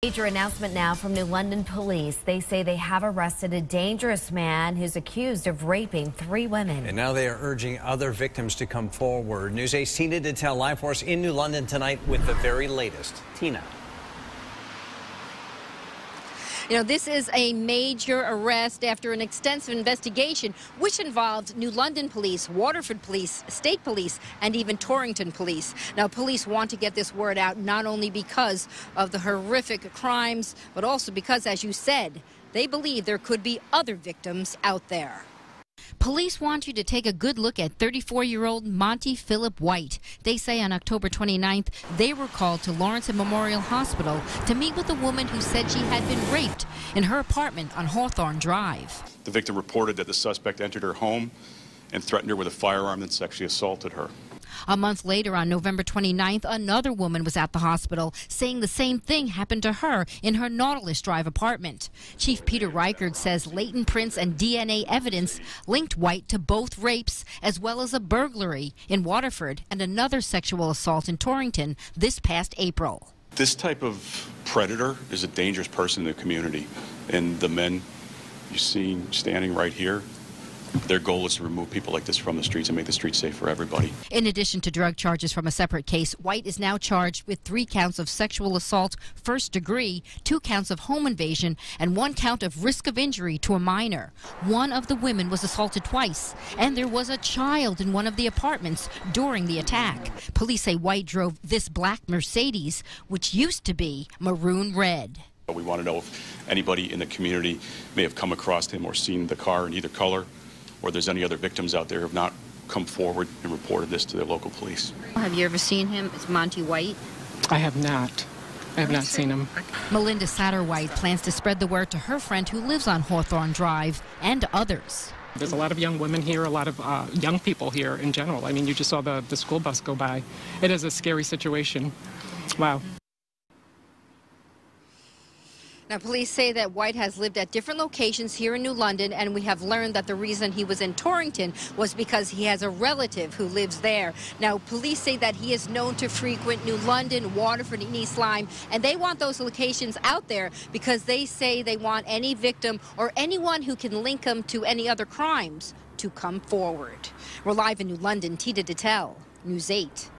Major announcement now from New London police. They say they have arrested a dangerous man who's accused of raping 3 women. And now they are urging other victims to come forward. News 8's Tina Dittel live for us in New London tonight with the very latest. Tina. You know, this is a major arrest after an extensive investigation, which involved New London police, Waterford police, state police, and even Torrington police. Now, police want to get this word out not only because of the horrific crimes, but also because, as you said, they believe there could be other victims out there. Police want you to take a good look at 34-year-old Monty Philip White. They say on October 29th, they were called to Lawrence Memorial Hospital to meet with a woman who said she had been raped in her apartment on Hawthorne Drive. The victim reported that the suspect entered her home and threatened her with a firearm and sexually assaulted her. A month later, on November 29th, another woman was at the hospital saying the same thing happened to her in her Nautilus Drive apartment. Chief Peter Reichard says latent prints and DNA evidence linked White to both rapes as well as a burglary in Waterford and another sexual assault in Torrington this past April. This type of predator is a dangerous person in the community, and the men you see standing right here, their goal is to remove people like this from the streets and make the streets safe for everybody. In addition to drug charges from a separate case, White is now charged with 3 counts of sexual assault, first degree, 2 counts of home invasion, and 1 count of risk of injury to a minor. One of the women was assaulted twice, and there was a child in one of the apartments during the attack. Police say White drove this black Mercedes, which used to be maroon red. We want to know if anybody in the community may have come across him or seen the car in either color, or there's any other victims out there who have not come forward and reported this to their local police. Have you ever seen him? It's Monty White. I have not. I have not seen him. Melinda Satterwhite plans to spread the word to her friend who lives on Hawthorne Drive and others. There's a lot of young women here, a lot of young people here in general. I mean, you just saw the school bus go by. It is a scary situation. Wow. Now, police say that White has lived at different locations here in New London, and we have learned that the reason he was in Torrington was because he has a relative who lives there. Now, police say that he is known to frequent New London, Waterford, and East Lyme, and they want those locations out there because they say they want any victim or anyone who can link him to any other crimes to come forward. We're live in New London. Tina Dittel, News 8.